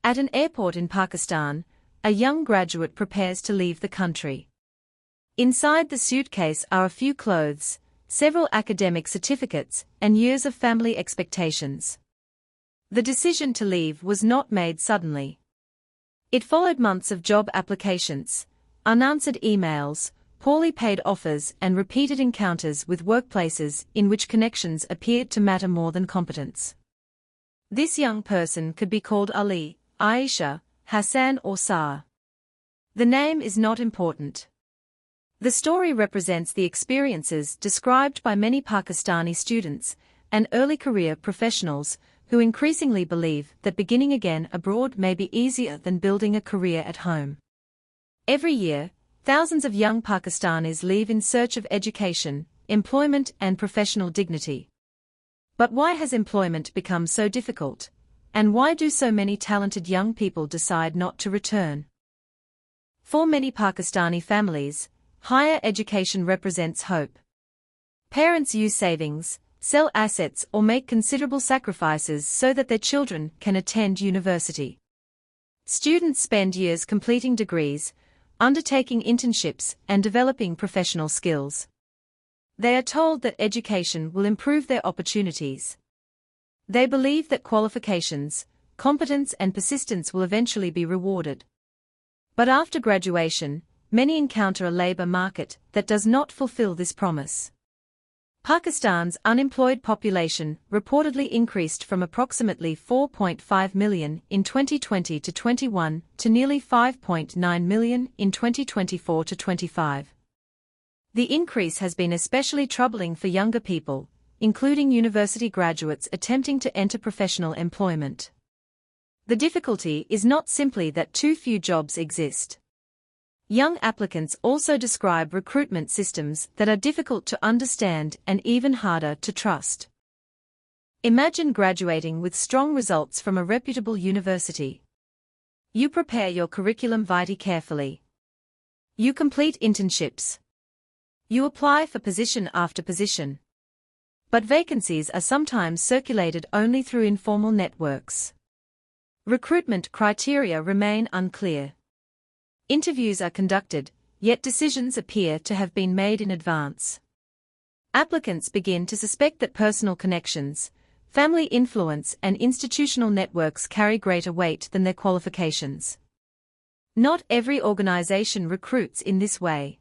At an airport in Pakistan, a young graduate prepares to leave the country. Inside the suitcase are a few clothes, several academic certificates, and years of family expectations. The decision to leave was not made suddenly. It followed months of job applications, unanswered emails, poorly paid offers, and repeated encounters with workplaces in which connections appeared to matter more than competence. This young person could be called Ali, Aisha, Hassan, or Saar. The name is not important. The story represents the experiences described by many Pakistani students and early career professionals who increasingly believe that beginning again abroad may be easier than building a career at home. Every year, thousands of young Pakistanis leave in search of education, employment, and professional dignity. But why has employment become so difficult? And why do so many talented young people decide not to return? For many Pakistani families, higher education represents hope. Parents use savings, sell assets, or make considerable sacrifices so that their children can attend university. Students spend years completing degrees, undertaking internships, and developing professional skills. They are told that education will improve their opportunities. They believe that qualifications, competence, and persistence will eventually be rewarded. But after graduation, many encounter a labor market that does not fulfill this promise. Pakistan's unemployed population reportedly increased from approximately 4.5 million in 2020 to 21 to nearly 5.9 million in 2024 to 25. The increase has been especially troubling for younger people, including university graduates attempting to enter professional employment. The difficulty is not simply that too few jobs exist. Young applicants also describe recruitment systems that are difficult to understand and even harder to trust. Imagine graduating with strong results from a reputable university. You prepare your curriculum vitae carefully. You complete internships. You apply for position after position. But vacancies are sometimes circulated only through informal networks. Recruitment criteria remain unclear. Interviews are conducted, yet decisions appear to have been made in advance. Applicants begin to suspect that personal connections, family influence, and institutional networks carry greater weight than their qualifications. Not every organization recruits in this way.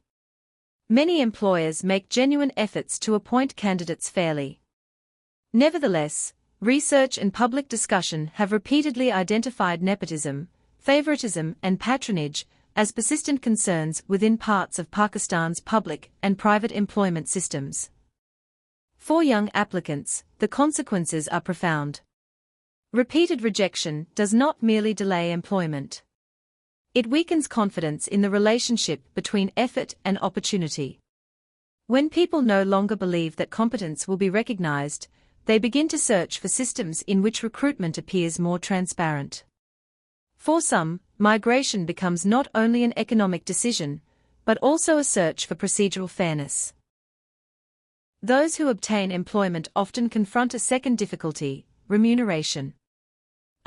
Many employers make genuine efforts to appoint candidates fairly. Nevertheless, research and public discussion have repeatedly identified nepotism, favoritism, and patronage as persistent concerns within parts of Pakistan's public and private employment systems. For young applicants, the consequences are profound. Repeated rejection does not merely delay employment. It weakens confidence in the relationship between effort and opportunity. When people no longer believe that competence will be recognized, they begin to search for systems in which recruitment appears more transparent. For some, migration becomes not only an economic decision, but also a search for procedural fairness. Those who obtain employment often confront a second difficulty: remuneration.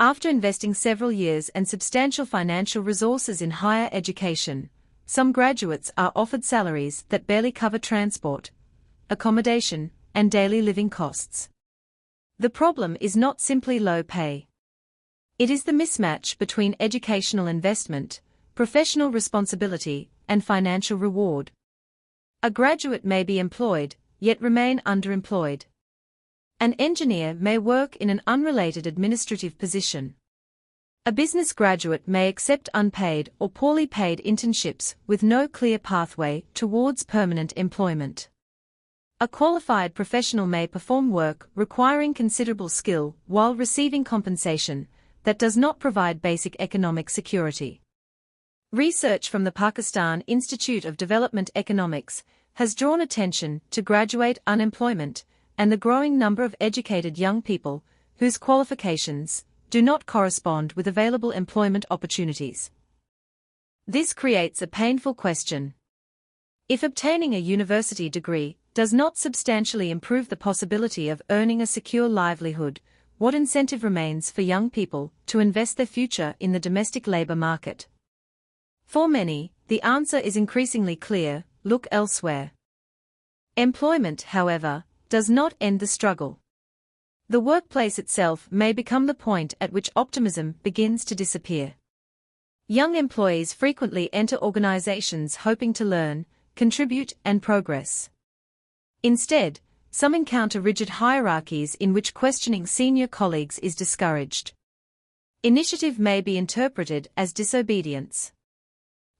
After investing several years and substantial financial resources in higher education, some graduates are offered salaries that barely cover transport, accommodation, and daily living costs. The problem is not simply low pay. It is the mismatch between educational investment, professional responsibility, and financial reward. A graduate may be employed, yet remain underemployed. An engineer may work in an unrelated administrative position. A business graduate may accept unpaid or poorly paid internships with no clear pathway towards permanent employment. A qualified professional may perform work requiring considerable skill while receiving compensation that does not provide basic economic security. Research from the Pakistan Institute of Development Economics has drawn attention to graduate unemployment and the growing number of educated young people whose qualifications do not correspond with available employment opportunities. This creates a painful question. If obtaining a university degree does not substantially improve the possibility of earning a secure livelihood, what incentive remains for young people to invest their future in the domestic labor market? For many, the answer is increasingly clear: look elsewhere. Employment, however, does not end the struggle. The workplace itself may become the point at which optimism begins to disappear. Young employees frequently enter organizations hoping to learn, contribute, and progress. Instead, some encounter rigid hierarchies in which questioning senior colleagues is discouraged. Initiative may be interpreted as disobedience.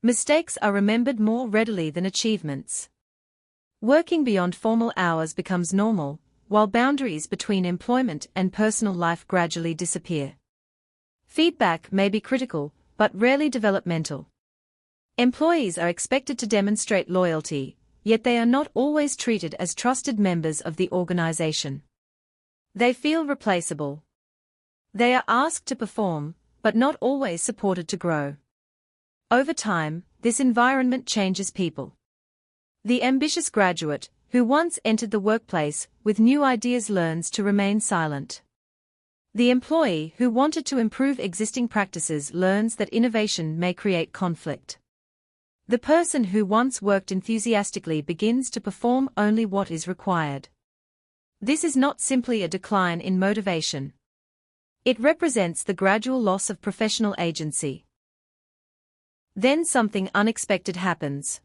Mistakes are remembered more readily than achievements. Working beyond formal hours becomes normal, while boundaries between employment and personal life gradually disappear. Feedback may be critical, but rarely developmental. Employees are expected to demonstrate loyalty, yet they are not always treated as trusted members of the organization. They feel replaceable. They are asked to perform, but not always supported to grow. Over time, this environment changes people. The ambitious graduate, who once entered the workplace with new ideas, learns to remain silent. The employee who wanted to improve existing practices learns that innovation may create conflict. The person who once worked enthusiastically begins to perform only what is required. This is not simply a decline in motivation. It represents the gradual loss of professional agency. Then something unexpected happens.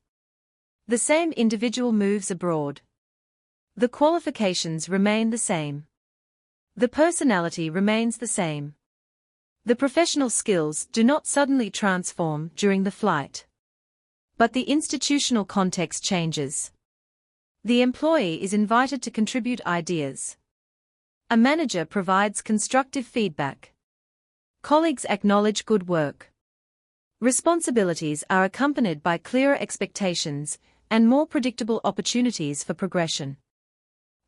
The same individual moves abroad. The qualifications remain the same. The personality remains the same. The professional skills do not suddenly transform during the flight. But the institutional context changes. The employee is invited to contribute ideas. A manager provides constructive feedback. Colleagues acknowledge good work. Responsibilities are accompanied by clearer expectations and more predictable opportunities for progression.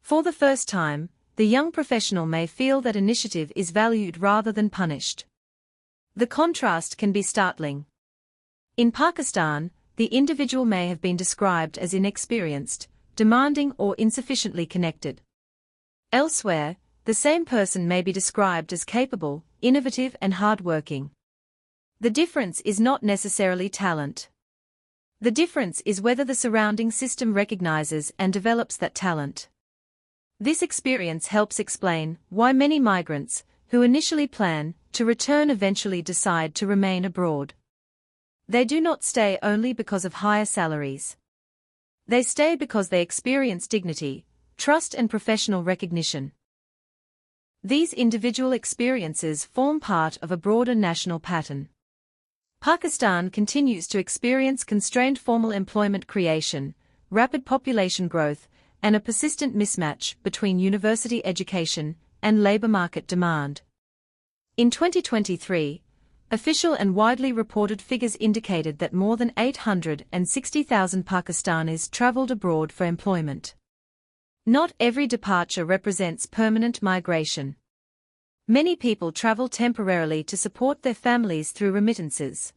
For the first time, the young professional may feel that initiative is valued rather than punished. The contrast can be startling. In Pakistan, the individual may have been described as inexperienced, demanding, or insufficiently connected. Elsewhere, the same person may be described as capable, innovative, and hardworking. The difference is not necessarily talent. The difference is whether the surrounding system recognizes and develops that talent. This experience helps explain why many migrants, who initially plan to return, eventually decide to remain abroad. They do not stay only because of higher salaries. They stay because they experience dignity, trust, and professional recognition. These individual experiences form part of a broader national pattern. Pakistan continues to experience constrained formal employment creation, rapid population growth, and a persistent mismatch between university education and labor market demand. In 2023, official and widely reported figures indicated that more than 860,000 Pakistanis traveled abroad for employment. Not every departure represents permanent migration. Many people travel temporarily to support their families through remittances.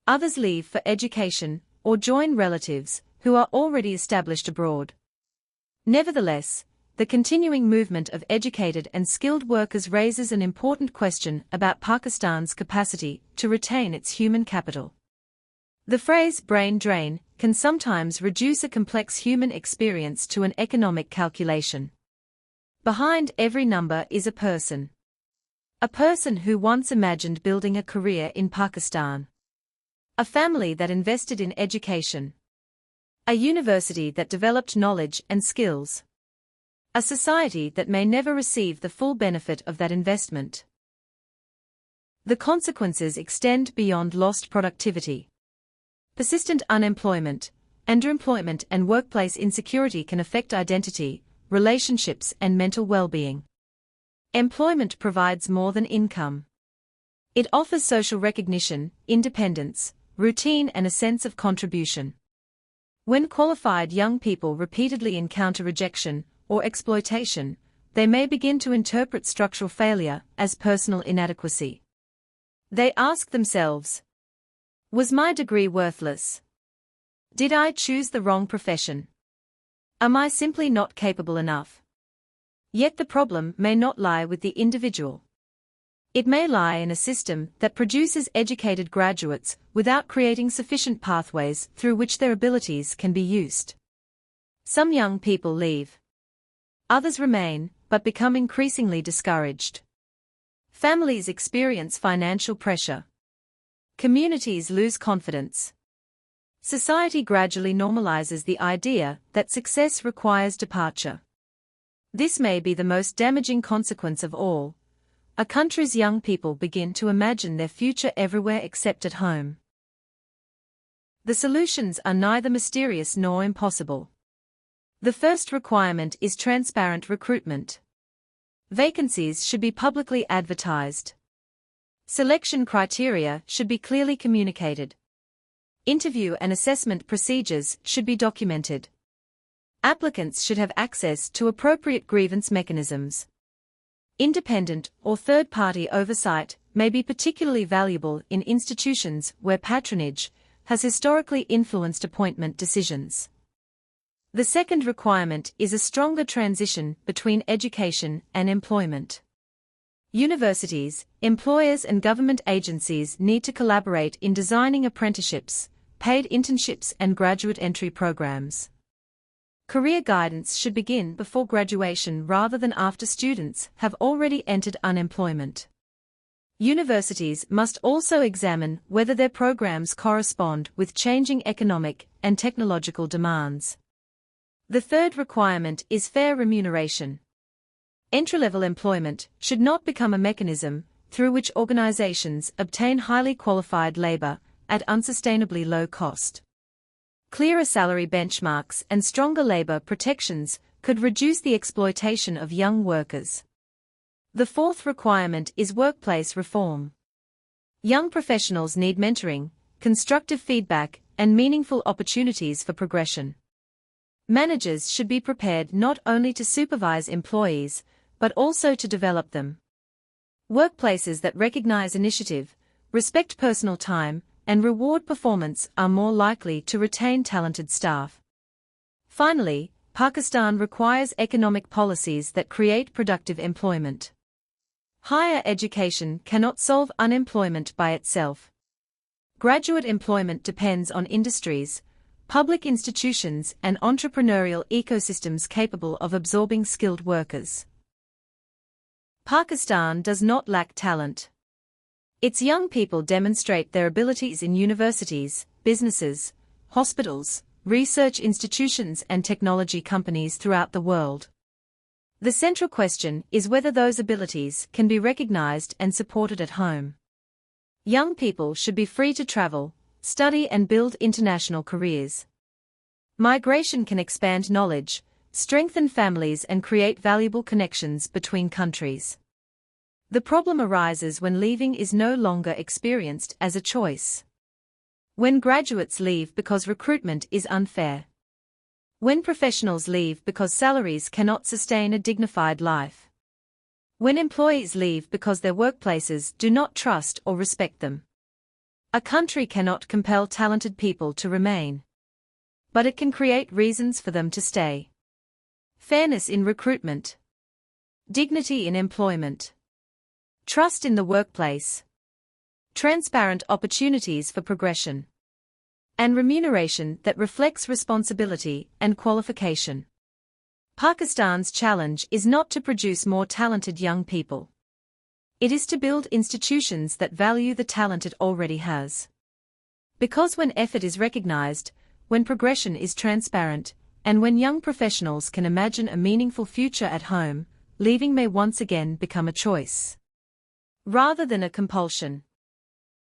Others leave for education or join relatives who are already established abroad. Nevertheless, the continuing movement of educated and skilled workers raises an important question about Pakistan's capacity to retain its human capital. The phrase brain drain can sometimes reduce a complex human experience to an economic calculation. Behind every number is a person. A person who once imagined building a career in Pakistan. A family that invested in education. A university that developed knowledge and skills. A society that may never receive the full benefit of that investment. The consequences extend beyond lost productivity. Persistent unemployment, underemployment, and workplace insecurity can affect identity, relationships, and mental well-being. Employment provides more than income. It offers social recognition, independence, routine, and a sense of contribution. When qualified young people repeatedly encounter rejection or exploitation, they may begin to interpret structural failure as personal inadequacy. They ask themselves, was my degree worthless? Did I choose the wrong profession? Am I simply not capable enough? Yet the problem may not lie with the individual. It may lie in a system that produces educated graduates without creating sufficient pathways through which their abilities can be used. Some young people leave. Others remain, but become increasingly discouraged. Families experience financial pressure. Communities lose confidence. Society gradually normalizes the idea that success requires departure. This may be the most damaging consequence of all. A country's young people begin to imagine their future everywhere except at home. The solutions are neither mysterious nor impossible. The first requirement is transparent recruitment. Vacancies should be publicly advertised. Selection criteria should be clearly communicated. Interview and assessment procedures should be documented. Applicants should have access to appropriate grievance mechanisms. Independent or third-party oversight may be particularly valuable in institutions where patronage has historically influenced appointment decisions. The second requirement is a stronger transition between education and employment. Universities, employers and government agencies need to collaborate in designing apprenticeships, paid internships and graduate entry programs. Career guidance should begin before graduation rather than after students have already entered unemployment. Universities must also examine whether their programs correspond with changing economic and technological demands. The third requirement is fair remuneration. Entry-level employment should not become a mechanism through which organizations obtain highly qualified labor at unsustainably low cost. Clearer salary benchmarks and stronger labor protections could reduce the exploitation of young workers. The fourth requirement is workplace reform. Young professionals need mentoring, constructive feedback, and meaningful opportunities for progression. Managers should be prepared not only to supervise employees, but also to develop them. Workplaces that recognize initiative, respect personal time, and reward performance are more likely to retain talented staff. Finally, Pakistan requires economic policies that create productive employment. Higher education cannot solve unemployment by itself. Graduate employment depends on industries, public institutions, and entrepreneurial ecosystems capable of absorbing skilled workers. Pakistan does not lack talent. Its young people demonstrate their abilities in universities, businesses, hospitals, research institutions and technology companies throughout the world. The central question is whether those abilities can be recognized and supported at home. Young people should be free to travel, study and build international careers. Migration can expand knowledge, strengthen families and create valuable connections between countries. The problem arises when leaving is no longer experienced as a choice. When graduates leave because recruitment is unfair. When professionals leave because salaries cannot sustain a dignified life. When employees leave because their workplaces do not trust or respect them. A country cannot compel talented people to remain. But it can create reasons for them to stay. Fairness in recruitment. Dignity in employment. Trust in the workplace. Transparent opportunities for progression. And remuneration that reflects responsibility and qualification. Pakistan's challenge is not to produce more talented young people. It is to build institutions that value the talent it already has. Because when effort is recognized, when progression is transparent, and when young professionals can imagine a meaningful future at home, leaving may once again become a choice rather than a compulsion.